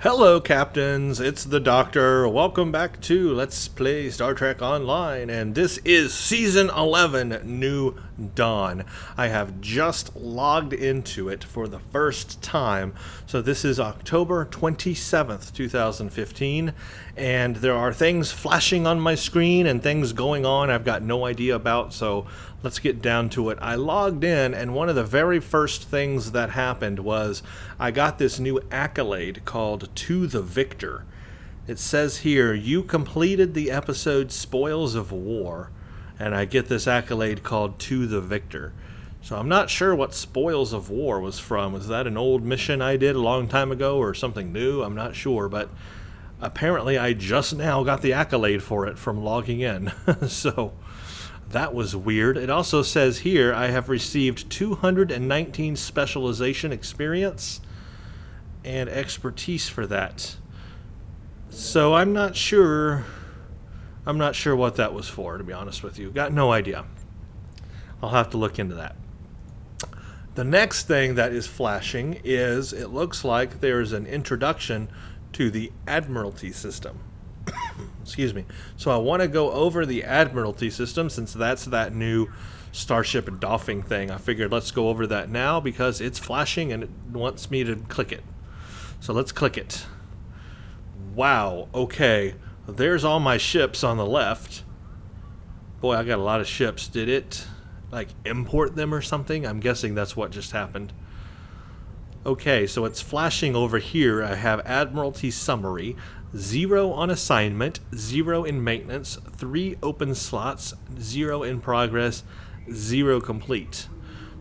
Hello, Captains. It's the Doctor. Welcome back to Let's Play Star Trek Online, and this is Season 11, New Dawn. I have just logged into it for the first time, so this is October 27th, 2015, and there are things flashing on my screen and things going on I've got no idea about, so let's get down to it. I logged in, and one of the very first things that happened was I got this new accolade called To the Victor. It says here, you completed the episode Spoils of War, and I get this accolade called To the Victor. So I'm not sure what Spoils of War was from. Was that an old mission I did a long time ago or something new? I'm not sure, but apparently I just now got the accolade for it from logging in. So that was weird. It also says here I have received 219 specialization experience and expertise for that. So I'm not sure what that was for, to be honest with you. Got no idea. I'll have to look into that. The next thing that is flashing is it looks like there's an introduction to the Admiralty system. Excuse me. So I want to go over the Admiralty system since that's that new starship doffing thing. I figured let's go over that now because it's flashing and it wants me to click it. So let's click it. Wow, okay. There's all my ships on the left. Boy, I got a lot of ships. Did it like import them or something? I'm guessing that's what just happened. Okay, so it's flashing over here. I have Admiralty Summary. 0 on assignment, 0 in maintenance, 3 open slots, 0 in progress, 0 complete.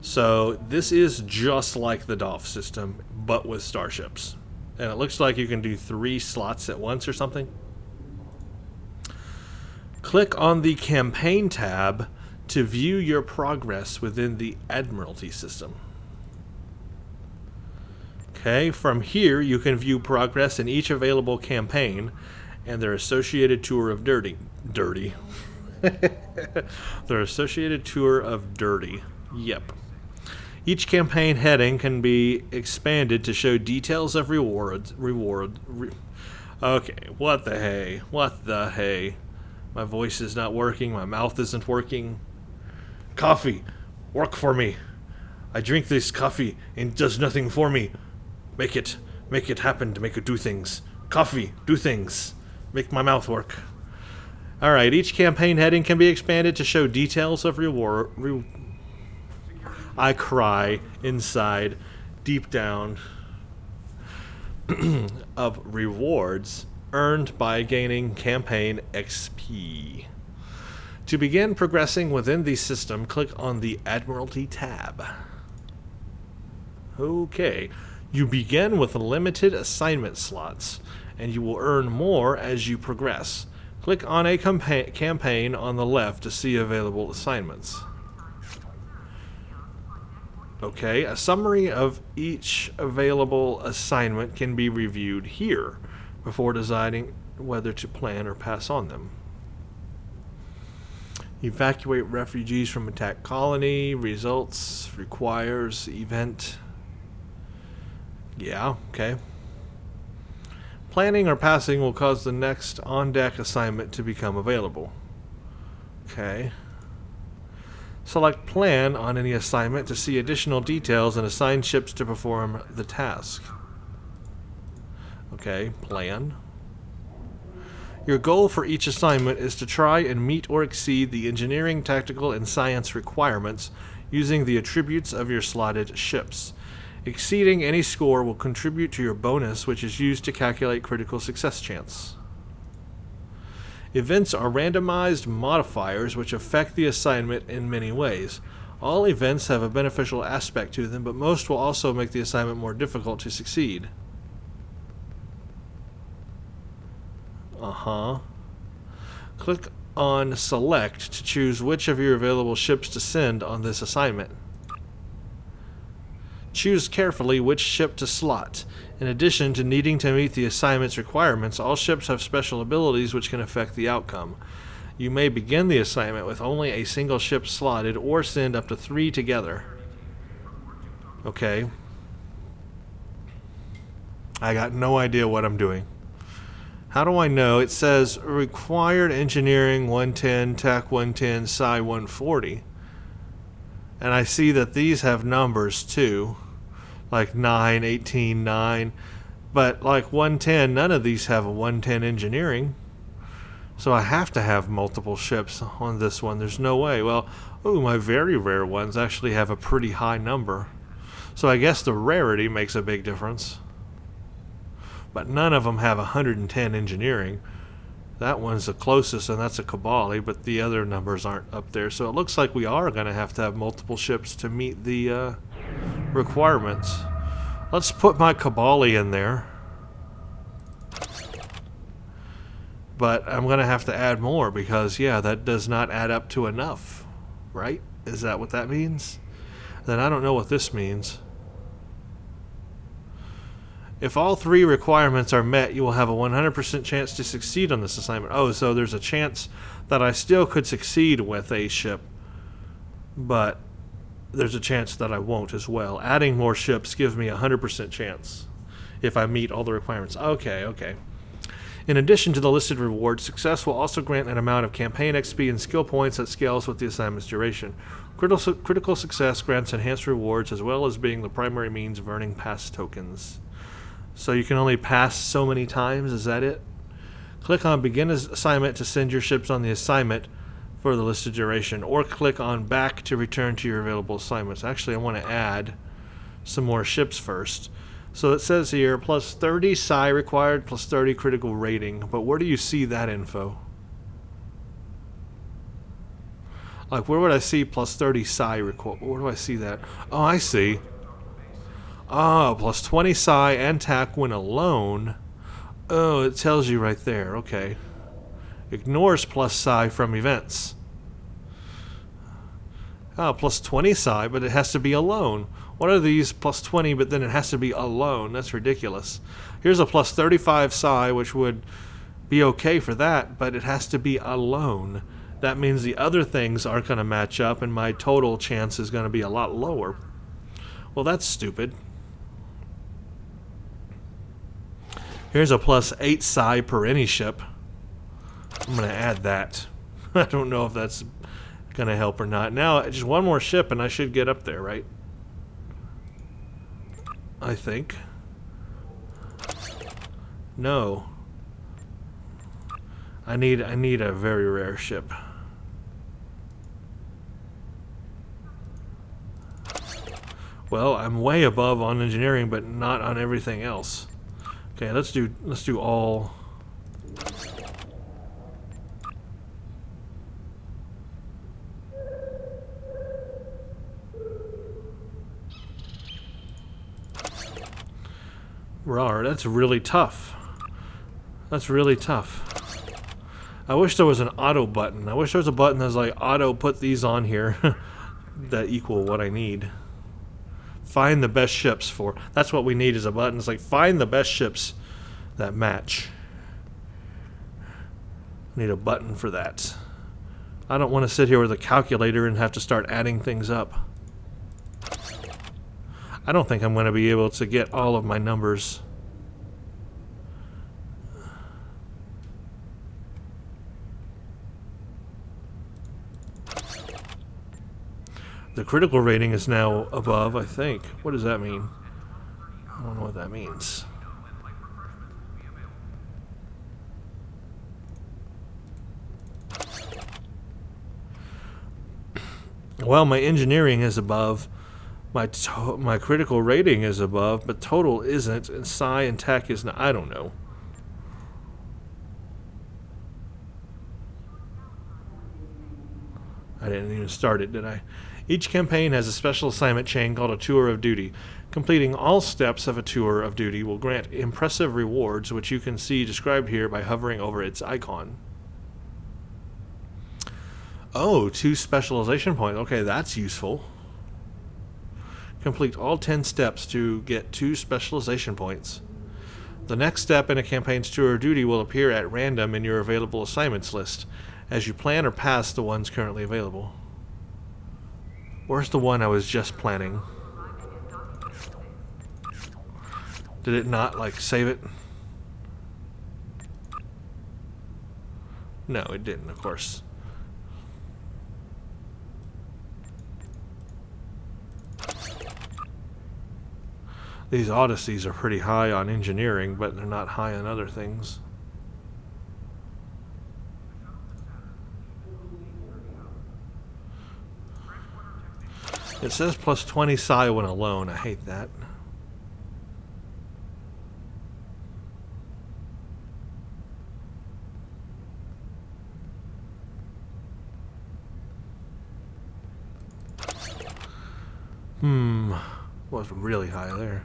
So this is just like the DOF system, but with starships. And it looks like you can do 3 slots at once or something. Click on the Campaign tab to view your progress within the Admiralty system. Okay, from here you can view progress in each available campaign and their associated tour of dirty. Their associated tour of dirty. Yep. Each campaign heading can be expanded to show details of okay, what the hey? What the hey? My voice is not working, my mouth isn't working. Coffee, work for me. I drink this coffee and it does nothing for me. Make it happen to make it do things. Coffee, do things. Make my mouth work. Alright, each campaign heading can be expanded to show details of I cry inside, deep down, of rewards earned by gaining campaign XP. To begin progressing within the system, click on the Admiralty tab. Okay. You begin with limited assignment slots, and you will earn more as you progress. Click on a campaign on the left to see available assignments. Okay, a summary of each available assignment can be reviewed here before deciding whether to plan or pass on them. Evacuate refugees from attack colony. Results requires event. Yeah, okay. Planning or passing will cause the next on-deck assignment to become available. Okay. Select Plan on any assignment to see additional details and assign ships to perform the task. Okay, Plan. Your goal for each assignment is to try and meet or exceed the engineering, tactical, and science requirements using the attributes of your slotted ships. Exceeding any score will contribute to your bonus, which is used to calculate critical success chance. Events are randomized modifiers which affect the assignment in many ways. All events have a beneficial aspect to them, but most will also make the assignment more difficult to succeed. Click on Select to choose which of your available ships to send on this assignment. Choose carefully which ship to slot. In addition to needing to meet the assignment's requirements, all ships have special abilities which can affect the outcome. You may begin the assignment with only a single ship slotted or send up to 3 together. Okay. I got no idea what I'm doing. How do I know? It says required engineering 110, tech 110, psi 140. And I see that these have numbers too. Like 9, 18, 9. But like 110, none of these have a 110 engineering. So I have to have multiple ships on this one. There's no way. Well, ooh, my very rare ones actually have a pretty high number. So I guess the rarity makes a big difference. But none of them have 110 engineering. That one's the closest, and that's a Cabali, but the other numbers aren't up there. So it looks like we are going to have multiple ships to meet the requirements. Let's put my Cabali in there. But I'm going to have to add more because, yeah, that does not add up to enough, right? Is that what that means? Then I don't know what this means. If all three requirements are met, you will have a 100% chance to succeed on this assignment. Oh, so there's a chance that I still could succeed with a ship, but there's a chance that I won't as well. Adding more ships gives me a 100% chance if I meet all the requirements. Okay. In addition to the listed rewards, success will also grant an amount of campaign XP and skill points that scales with the assignment's duration. Critical success grants enhanced rewards as well as being the primary means of earning pass tokens. So you can only pass so many times, is that it? Click on Begin Assignment to send your ships on the assignment for the listed duration, or click on Back to return to your available assignments. Actually, I want to add some more ships first. So it says here, plus 30 psi required, plus 30 critical rating. But where do you see that info? Like, where would I see plus 30 psi required? Where do I see that? Oh, I see. Oh, plus 20 psi and TAC when alone. Oh, it tells you right there. Okay. Ignores plus psi from events. Oh, plus 20 psi, but it has to be alone. What are these plus 20, but then it has to be alone? That's ridiculous. Here's a plus 35 psi, which would be okay for that, but it has to be alone. That means the other things aren't going to match up, and my total chance is going to be a lot lower. Well, that's stupid. Here's a plus 8 psi per any ship. I'm going to add that. I don't know if that's going to help or not. Now, just one more ship and I should get up there, right? I think. No. I need a very rare ship. Well, I'm way above on engineering, but not on everything else. Okay, let's do all. Rawr, that's really tough. That's really tough. I wish there was an auto button. I wish there was a button that's like auto put these on here that equal what I need. Find the best ships for. That's what we need is a button. It's like find the best ships that match. I need a button for that. I don't want to sit here with a calculator and have to start adding things up. I don't think I'm going to be able to get all of my numbers. The critical rating is now above, I think. What does that mean? I don't know what that means. Well, my engineering is above. My critical rating is above, but total isn't, and psi and tech is not. I don't know. I didn't even start it, did I? Each campaign has a special assignment chain called a Tour of Duty. Completing all steps of a Tour of Duty will grant impressive rewards, which you can see described here by hovering over its icon. Oh, 2 specialization points. Okay, that's useful. Complete all 10 steps to get 2 specialization points. The next step in a campaign's Tour of Duty will appear at random in your available assignments list, as you plan or pass the ones currently available. Where's the one I was just planning? Did it not, like, save it? No, it didn't, of course. These Odysseys are pretty high on engineering, but they're not high on other things. It says plus 20 psi when alone. I hate that. Was really high there.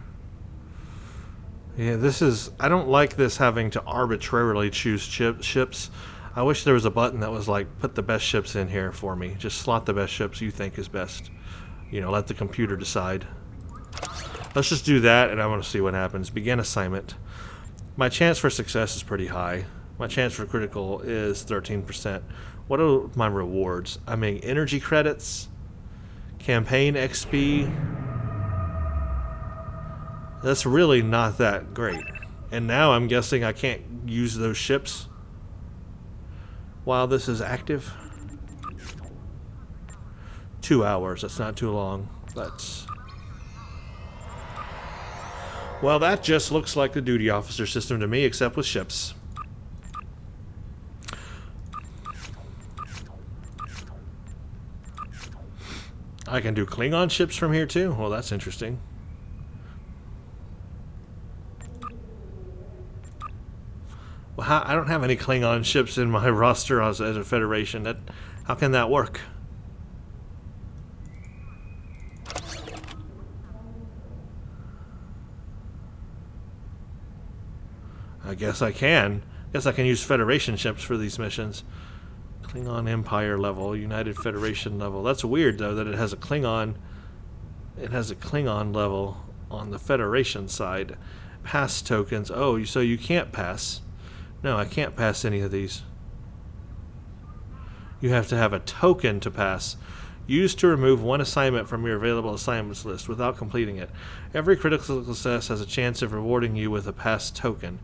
Yeah, this is... I don't like this having to arbitrarily choose ships. I wish there was a button that was like, put the best ships in here for me. Just slot the best ships you think is best. You know, let the computer decide. Let's just do that, and I want to see what happens. Begin assignment. My chance for success is pretty high. My chance for critical is 13%. What are my rewards? I mean, energy credits, campaign XP. That's really not that great. And now I'm guessing I can't use those ships while this is active. 2 hours, that's not too long. That's... Well, that just looks like the duty officer system to me, except with ships. I can do Klingon ships from here too? Well, that's interesting. Well, I don't have any Klingon ships in my roster as a Federation. How can that work? I guess I can. Guess I can use Federation ships for these missions. Klingon Empire level, United Federation level. That's weird though that it has a Klingon. It has a Klingon level on the Federation side. Pass tokens. Oh, so you can't pass. No, I can't pass any of these. You have to have a token to pass. Use to remove one assignment from your available assignments list without completing it. Every critical success has a chance of rewarding you with a pass token.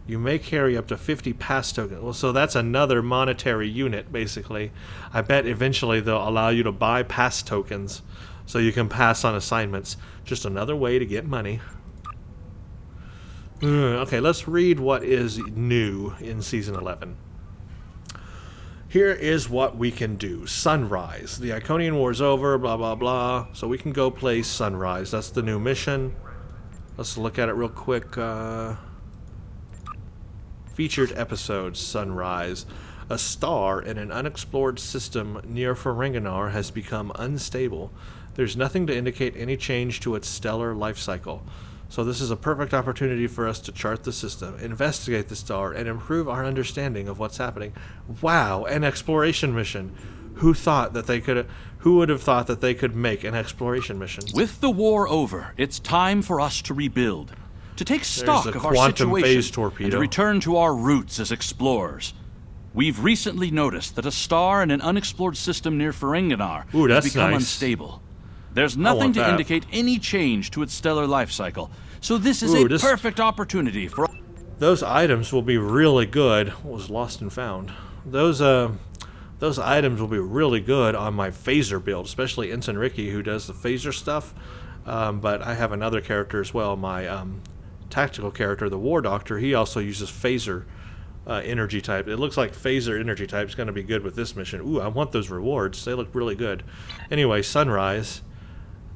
You may carry up to 50 pass tokens. Well, so that's another monetary unit, basically. I bet eventually they'll allow you to buy pass tokens so you can pass on assignments. Just another way to get money. Okay, let's read what is new in Season 11. Here is what we can do. Sunrise. The Iconian War's over, blah, blah, blah. So we can go play Sunrise. That's the new mission. Let's look at it real quick. Featured episodes, Sunrise. A star in an unexplored system near Ferenginar has become unstable. There's nothing to indicate any change to its stellar life cycle. So this is a perfect opportunity for us to chart the system, investigate the star, and improve our understanding of what's happening. Wow, an exploration mission. Who would have thought that they could make an exploration mission? With the war over, it's time for us to rebuild. To take stock of our situation and to return to our roots as explorers. We've recently noticed that a star in an unexplored system near Ferenginar has become unstable. There's nothing to indicate any change to its stellar life cycle, so this is a perfect opportunity for... Those items will be really good. What was lost and found? Those items will be really good on my phaser build, especially Ensign Ricky, who does the phaser stuff. But I have another character as well, my tactical character, the War Doctor. He also uses phaser energy type. It looks like phaser energy type is going to be good with this mission. Ooh, I want those rewards. They look really good. Anyway, Sunrise.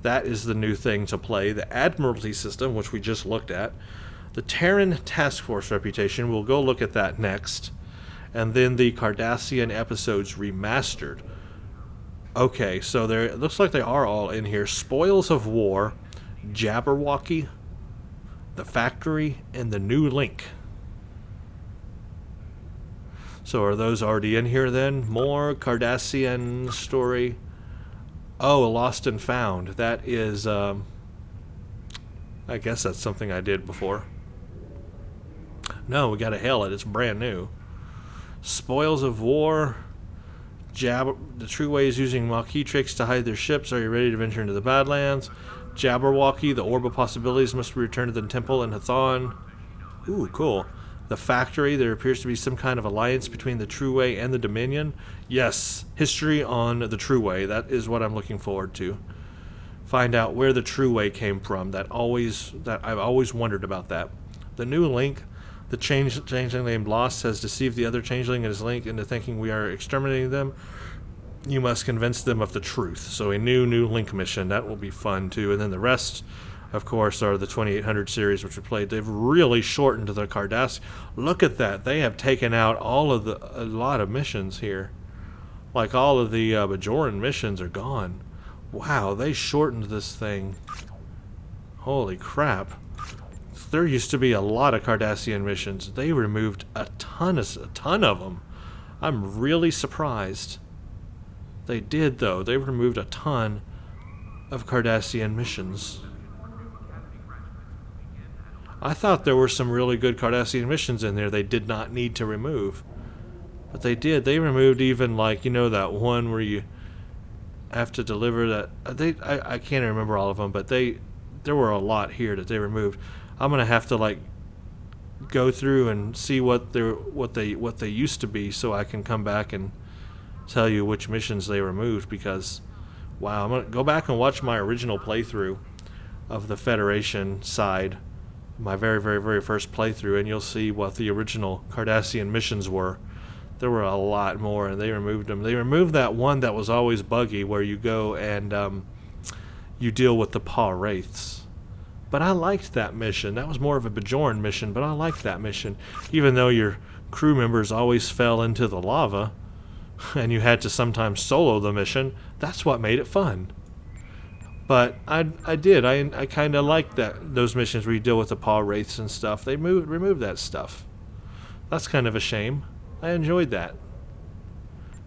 That is the new thing to play. The Admiralty system, which we just looked at. The Terran Task Force reputation. We'll go look at that next. And then the Cardassian episodes remastered. Okay, so it looks like they are all in here. Spoils of War, Jabberwocky, The Factory, and The New Link. So are those already in here then? More Cardassian story. Oh, Lost and Found. That is, I guess that's something I did before. No, we gotta hail it. It's brand new. Spoils of War. The true way is using Maquis tricks to hide their ships. Are you ready to venture into the Badlands? Jabberwocky, the Orb of Possibilities must be returned to the temple in Hathon. Ooh, cool. The Factory, there appears to be some kind of alliance between the True Way and the Dominion. Yes, history on the True Way. That is what I'm looking forward to. Find out where the True Way came from. That I've always wondered about that. The new link, the changeling named Lost, has deceived the other changeling and his link into thinking we are exterminating them. You must convince them of the truth. So a new link mission. That will be fun too. And then the rest, of course, are the 2800 series, which we played. They've really shortened the Cardassian. Look at that. They have taken out a lot of missions here. Like all of the Bajoran missions are gone. Wow, they shortened this thing. Holy crap. There used to be a lot of Cardassian missions. They removed a ton of them. I'm really surprised. They did, though. They removed a ton of Cardassian missions. I thought there were some really good Cardassian missions in there they did not need to remove. But they did. They removed even, like, you know, that one where you have to deliver that. I can't remember all of them, but there were a lot here that they removed. I'm gonna have to, like, go through and see what they used to be, so I can come back and tell you which missions they removed. Because, wow, I'm gonna go back and watch my original playthrough of the Federation side, my very first playthrough, and you'll see what the original Cardassian missions were. There were a lot more, and they removed them. They removed that one that was always buggy, where you go and you deal with the Paw Wraiths. But I liked that mission. That was more of a Bajoran mission, but I liked that mission. Even though your crew members always fell into the lava, and you had to sometimes solo the mission, that's what made it fun. But I kind of liked those missions where you deal with the Paw Wraiths and stuff. They removed that stuff. That's kind of a shame. I enjoyed that.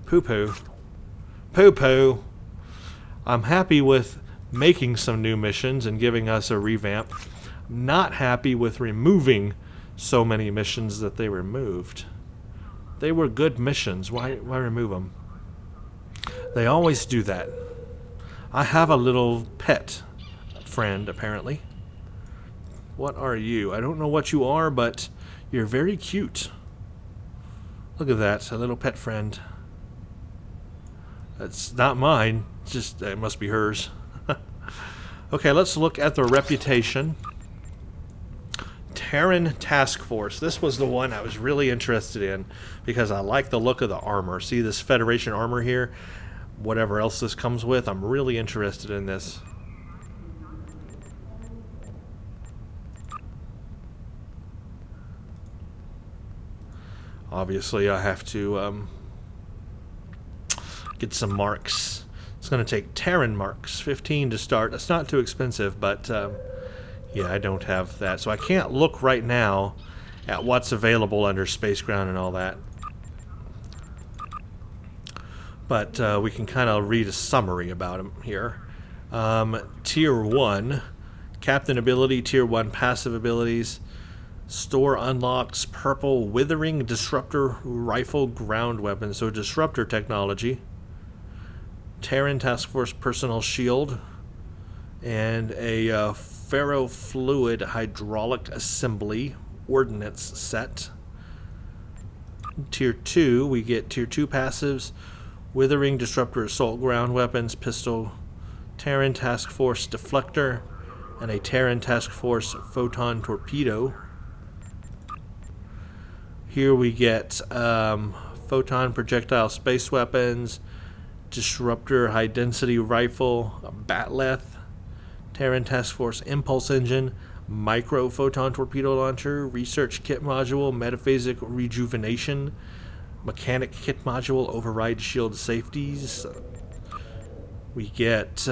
Poo-poo. Poo-poo. I'm happy with making some new missions and giving us a revamp. I'm not happy with removing so many missions that they removed. They were good missions. Why remove them? They always do that. I have a little pet friend, apparently. What are you? I don't know what you are, but you're very cute. Look at that, a little pet friend. It's not mine. It's just, it must be hers. Okay, let's look at the reputation. Terran Task Force. This was the one I was really interested in because I like the look of the armor. See this Federation armor here? Whatever else this comes with, I'm really interested in this. Obviously, I have to get some marks. It's going to take Terran marks, 15 to start. That's not too expensive, but yeah, I don't have that. So I can't look right now at what's available under Space Ground and all that. But we can kind of read a summary about them here. Tier 1, Captain ability, Tier 1 passive abilities. Store unlocks purple Withering Disruptor Rifle ground weapon, so disruptor technology. Terran Task Force personal shield. And a ferrofluid hydraulic assembly ordnance set. Tier 2, we get Tier 2 passives. Withering Disruptor Assault Ground Weapons Pistol, Terran Task Force Deflector, and a Terran Task Force Photon Torpedo. Here we get Photon Projectile Space Weapons, Disruptor High Density Rifle, a Batleth, Terran Task Force Impulse Engine, Micro Photon Torpedo Launcher, Research Kit Module, Metaphasic Rejuvenation, Mechanic Kit Module, Override Shield Safeties. We get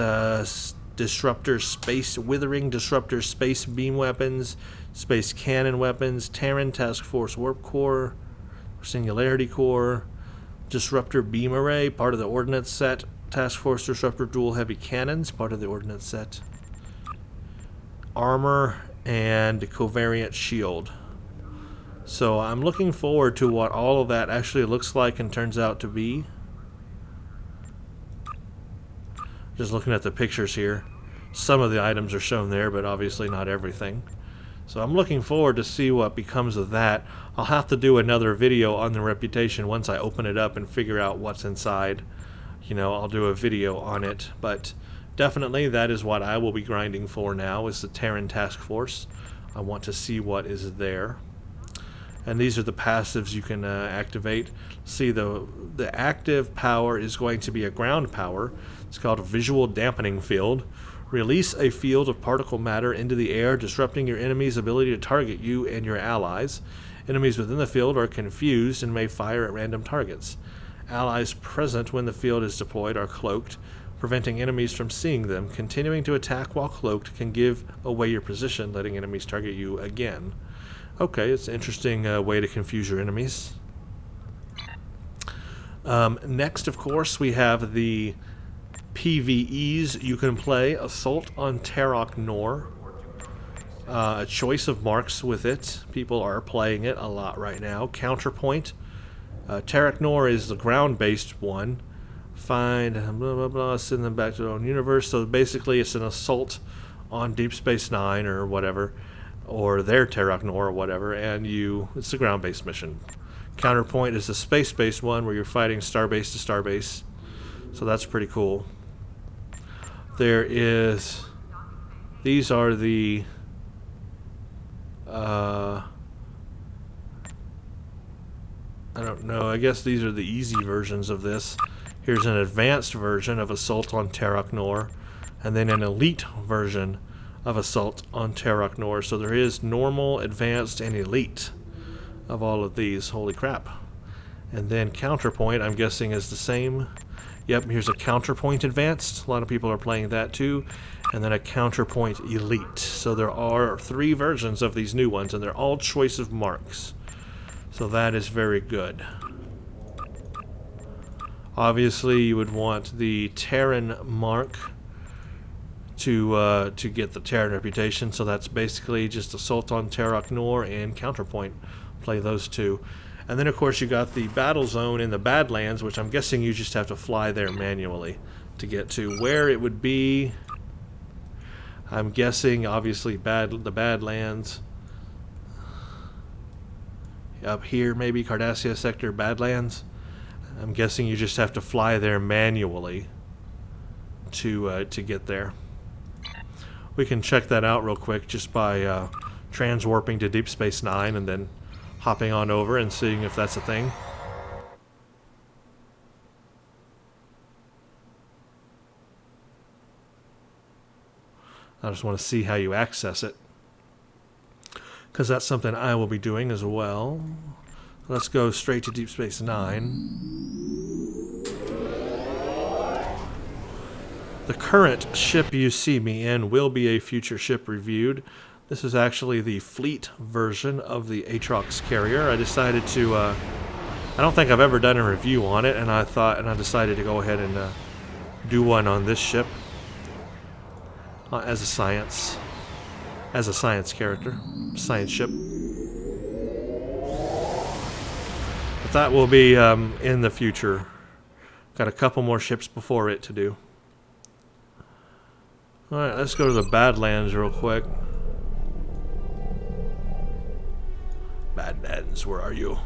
Disruptor Space Withering Disruptor Space Beam Weapons, Space Cannon Weapons, Terran Task Force Warp Core, Singularity Core, Disruptor Beam Array, part of the Ordnance Set, Task Force Disruptor Dual Heavy Cannons, part of the Ordnance Set, Armor, and Covariant Shield. So I'm looking forward to what all of that actually looks like and turns out to be. Just looking at the pictures here. Some of the items are shown there, but obviously not everything. So I'm looking forward to see what becomes of that. I'll have to do another video on the Reputation once I open it up and figure out what's inside. You know, I'll do a video on it, but definitely that is what I will be grinding for now, is the Terran Task Force. I want to see what is there. And these are the passives you can activate. See, the active power is going to be a ground power. It's called a Visual Dampening Field. Release a field of particle matter into the air, disrupting your enemy's ability to target you and your allies. Enemies within the field are confused and may fire at random targets. Allies present when the field is deployed are cloaked, preventing enemies from seeing them. Continuing to attack while cloaked can give away your position, letting enemies target you again. Okay, it's an interesting way to confuse your enemies. Next, of course, we have the PvEs you can play. Assault on Terok Nor. A choice of marks with it. People are playing it a lot right now. Counterpoint. Terok Nor is the ground-based one. Find blah blah blah, send them back to their own universe. So basically it's an assault on Deep Space Nine or whatever, or their Terok Nor or whatever, and it's a ground-based mission. Counterpoint is a space-based one where you're fighting starbase to starbase. So that's pretty cool. These are the I don't know, I guess these are the easy versions of this. Here's an advanced version of Assault on Terok Nor, and then an elite version of Assault on Terok Nor. So there is normal, advanced, and elite of all of these. Holy crap. And then Counterpoint, I'm guessing, is the same. Yep, here's a Counterpoint Advanced. A lot of people are playing that too. And then a Counterpoint Elite. So there are 3 versions of these new ones, and they're all choice of marks. So that is very good. Obviously, you would want the Terran mark to get the Terran reputation. So that's basically just Assault on Terok Nor and Counterpoint. Play those 2. And then, of course, you got the battle zone in the Badlands, which I'm guessing you just have to fly there manually to get to. Where it would be, I'm guessing, obviously, the Badlands. Up here, maybe, Cardassia Sector, Badlands. I'm guessing you just have to fly there manually to get there. We can check that out real quick just by transwarping to Deep Space Nine and then hopping on over and seeing if that's a thing. I just want to see how you access it, because that's something I will be doing as well. Let's go straight to Deep Space Nine. The current ship you see me in will be a future ship reviewed. This is actually the fleet version of the Atrox carrier. I decided to, I don't think I've ever done a review on it, and I decided to go ahead and do one on this ship as a science character, science ship. But that will be in the future. Got a couple more ships before it to do. All right, let's go to the Badlands real quick. Badlands, where are you?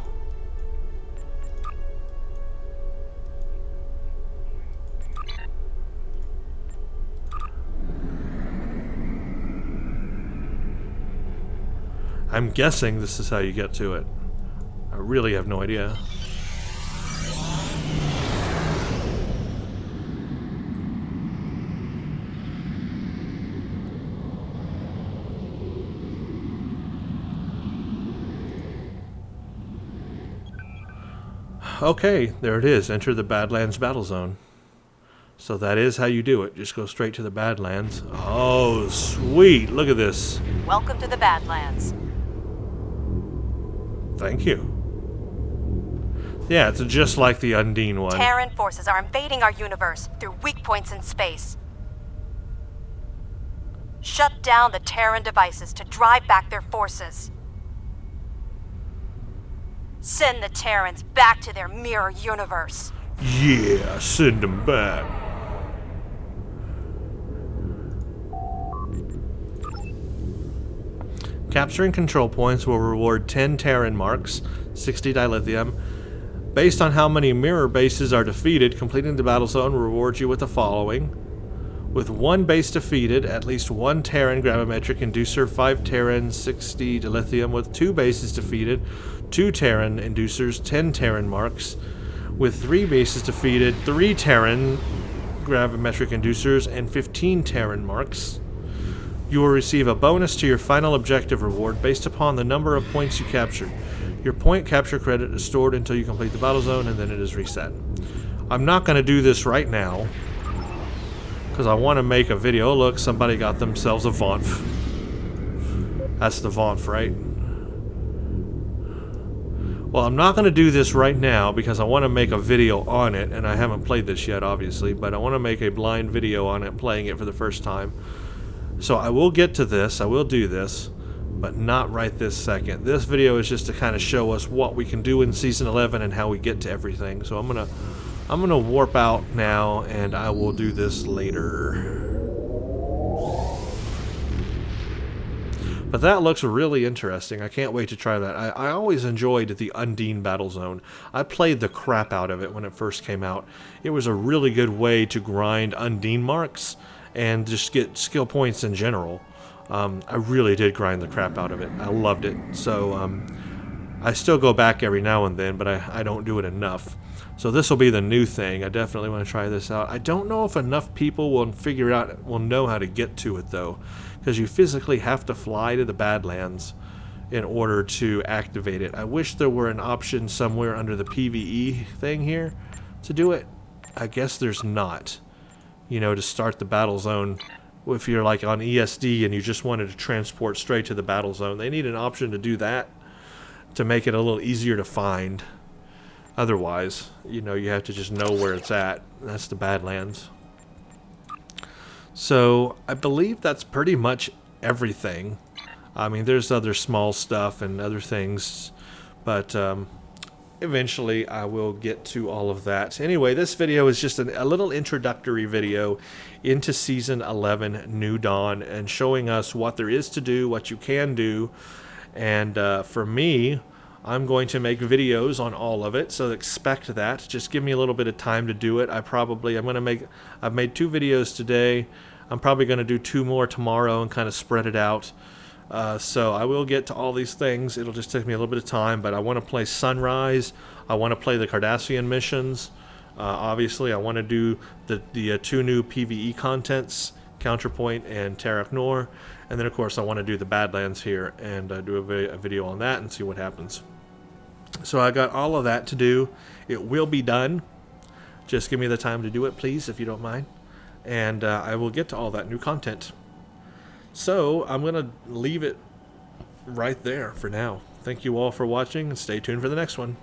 I'm guessing this is how you get to it. I really have no idea. Okay, there it is. Enter the Badlands battle zone. So that is how you do it. Just go straight to the Badlands. Oh, sweet. Look at this. Welcome to the Badlands. Thank you. Yeah, it's just like the Undine one. Terran forces are invading our universe through weak points in space. Shut down the Terran devices to drive back their forces. Send the Terrans back to their mirror universe. Yeah, send them back. Capturing control points will reward 10 Terran marks, 60 dilithium. Based on how many mirror bases are defeated, completing the battle zone will reward you with the following. With one base defeated, at least one Terran gravimetric inducer, 5 Terran, 60 dilithium. With 2 bases defeated, 2 Terran inducers, 10 Terran marks. With 3 bases defeated, 3 Terran gravimetric inducers, and 15 Terran marks. You will receive a bonus to your final objective reward based upon the number of points you captured. Your point capture credit is stored until you complete the battle zone, and then it is reset. I'm not going to do this right now, because I want to make a video. Look, somebody got themselves a Vonf. That's the Vonf, right? Well, I'm not going to do this right now because I want to make a video on it, and I haven't played this yet, obviously, but I want to make a blind video on it, playing it for the first time. So I will get to this, I will do this, but not right this second. This video is just to kind of show us what we can do in Season 11 and how we get to everything. So I'm gonna warp out now, and I will do this later. But that looks really interesting. I can't wait to try that. I always enjoyed the Undine Battle Zone. I played the crap out of it when it first came out. It was a really good way to grind Undine marks and just get skill points in general. I really did grind the crap out of it. I loved it. So I still go back every now and then, but I don't do it enough. So this will be the new thing. I definitely want to try this out. I don't know if enough people will know how to get to it though, because you physically have to fly to the Badlands in order to activate it. I wish there were an option somewhere under the PvE thing here to do it. I guess there's not. You know, to start the battle zone, if you're like on ESD and you just wanted to transport straight to the battle zone, they need an option to do that to make it a little easier to find. Otherwise, you know, you have to just know where it's at. That's the Badlands. So I believe that's pretty much everything. I mean, there's other small stuff and other things, but eventually I will get to all of that. Anyway, this video is just a little introductory video into Season 11 New Dawn, and showing us what there is to do, what you can do. And for me, I'm going to make videos on all of it, so expect that. Just give me a little bit of time to do it. I've made 2 videos today. I'm probably going to do 2 more tomorrow and kind of spread it out. So I will get to all these things. It'll just take me a little bit of time, but I want to play Sunrise. I want to play the Cardassian missions. Obviously, I want to do the 2 new PvE contents, Counterpoint and Tarak Nor. And then, of course, I want to do the Badlands here and do a video on that and see what happens. So I got all of that to do. It will be done. Just give me the time to do it, please, if you don't mind. And I will get to all that new content. So I'm going to leave it right there for now. Thank you all for watching, and stay tuned for the next one.